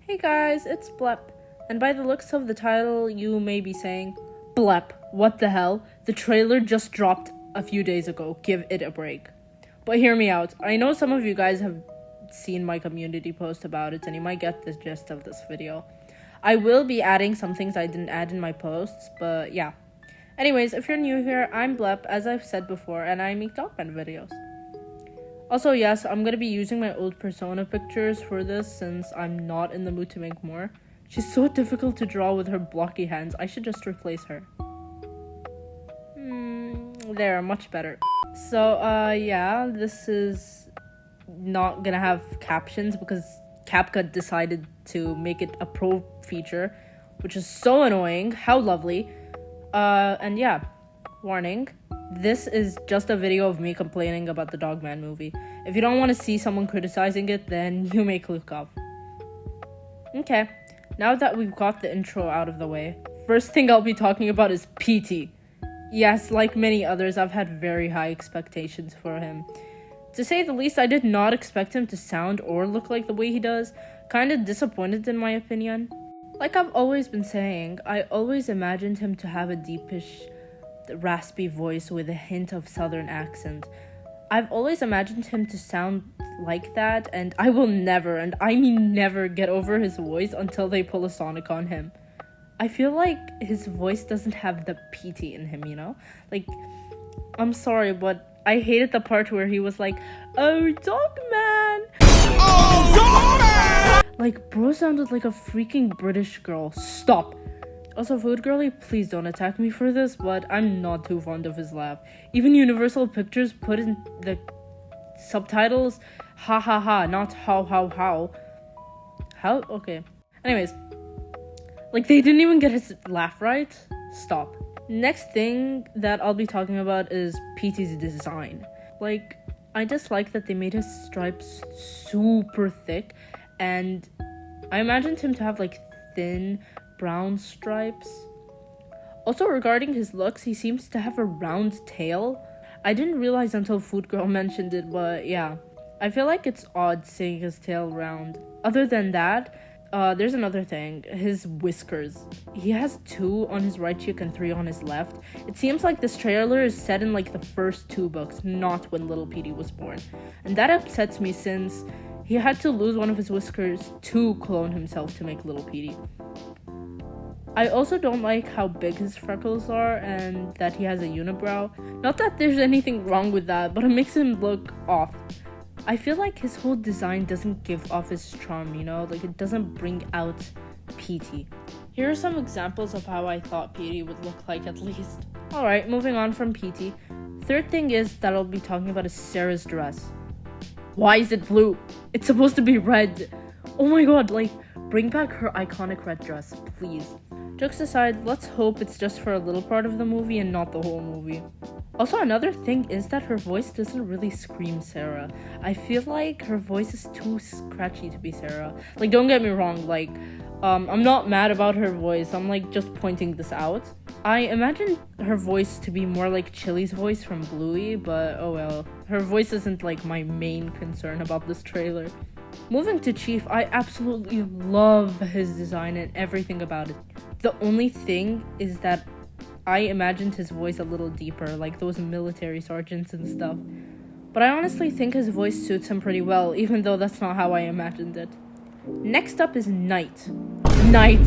Hey guys, it's Blep, and by the looks of the title, you may be saying, Blep, what the hell? The trailer just dropped a few days ago, give it a break. But hear me out, I know some of you guys have seen my community post about it, and you might get the gist of this video. I will be adding some things I didn't add in my posts, but yeah. Anyways, if you're new here, I'm Blep, as I've said before, and I make dogman videos. Also, yes, I'm going to be using my old persona pictures for this since I'm not in the mood to make more. She's so difficult to draw with her blocky hands. I should just replace her. There, much better. So, yeah, this is not going to have captions because CapCut decided to make it a pro feature, which is so annoying. How lovely. And yeah, warning. This is just a video of me complaining about the Dogman movie. If you don't want to see someone criticizing it, then you may click off. Okay, now that we've got the intro out of the way, first thing I'll be talking about is Petey. Yes, like many others, I've had very high expectations for him. To say the least, I did not expect him to sound or look like the way he does. Kinda disappointed in my opinion. Like I've always been saying, I always imagined him to have a deepish, raspy voice with a hint of southern accent. I've always imagined him to sound like that, and I will never, and I mean never, get over his voice until they pull a Sonic on him. I feel like his voice doesn't have the Petey in him, you know? Like, I'm sorry, but I hated the part where he was like, "Oh, Dogman! Oh, Dogman!" Like, bro sounded like a freaking British girl. Stop! Also, Food Girly, please don't attack me for this, but I'm not too fond of his laugh. Even Universal Pictures put in the subtitles, ha ha ha, not how. How? Okay. Anyways, like they didn't even get his laugh right. Stop. Next thing that I'll be talking about is Petey's design. Like, I just like that they made his stripes super thick, and I imagined him to have like thin brown stripes. Also, regarding his looks, he seems to have a round tail. I didn't realize until Food Girl mentioned it, but yeah. I feel like it's odd seeing his tail round. Other than that, there's another thing. His whiskers. He has 2 on his right cheek and 3 on his left. It seems like this trailer is set in like the first 2 books, not when little Petey was born. And that upsets me since he had to lose one of his whiskers to clone himself to make little Petey. I also don't like how big his freckles are and that he has a unibrow. Not that there's anything wrong with that, but it makes him look off. I feel like his whole design doesn't give off his charm, you know? Like, it doesn't bring out Petey. Here are some examples of how I thought Petey would look like, at least. Alright, moving on from Petey. Third thing is that I'll be talking about is Sarah's dress. Why is it blue? It's supposed to be red. Oh my god, like, bring back her iconic red dress, please. Jokes aside, let's hope it's just for a little part of the movie and not the whole movie. Also, another thing is that her voice doesn't really scream Sarah. I feel like her voice is too scratchy to be Sarah. Like, don't get me wrong, like, I'm not mad about her voice. I'm, like, just pointing this out. I imagine her voice to be more like Chili's voice from Bluey, but oh well. Her voice isn't, like, my main concern about this trailer. Moving to Chief, I absolutely love his design and everything about it. The only thing is that I imagined his voice a little deeper, like those military sergeants and stuff. But I honestly think his voice suits him pretty well, even though that's not how I imagined it. Next up is Knight. Knight,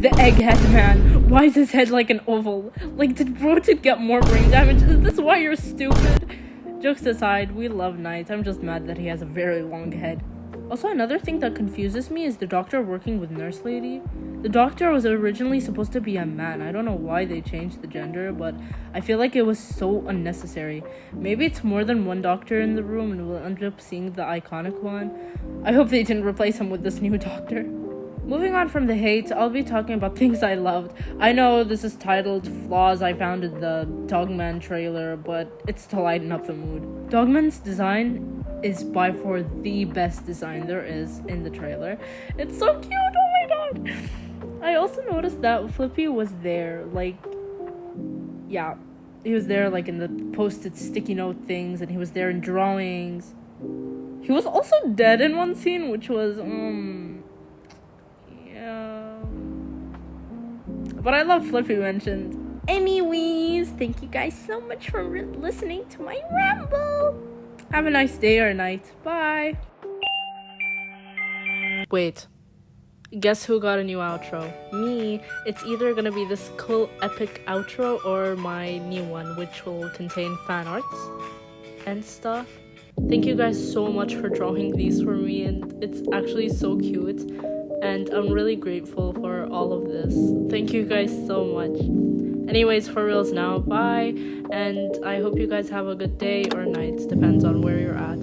the egghead man. Why is his head like an oval? Like, did Broted get more brain damage? Is this why you're stupid? Jokes aside, we love Knight. I'm just mad that he has a very long head. Also, another thing that confuses me is the doctor working with Nurse Lady. The doctor was originally supposed to be a man. I don't know why they changed the gender, but I feel like it was so unnecessary. Maybe it's more than one doctor in the room and we'll end up seeing the iconic one. I hope they didn't replace him with this new doctor. Moving on from the hate, I'll be talking about things I loved. I know this is titled Flaws I Found in the Dogman trailer, but it's to lighten up the mood. Dogman's design is by far the best design there is in the trailer. It's so cute, oh my god! I also noticed that Flippy was there, like, yeah, he was there like in the posted sticky note things, and he was there in drawings. He was also dead in one scene, which was, But I love Flippy mentions. Anyways, thank you guys so much for listening to my ramble. Have a nice day or night. Bye. Wait. Guess who got a new outro? Me. It's either gonna be this cool epic outro or my new one, which will contain fan arts and stuff. Thank you guys so much for drawing these for me, and it's actually so cute, and I'm really grateful for all of this. Thank you guys so much. Anyways, for reals now, bye, and I hope you guys have a good day or night, depends on where you're at.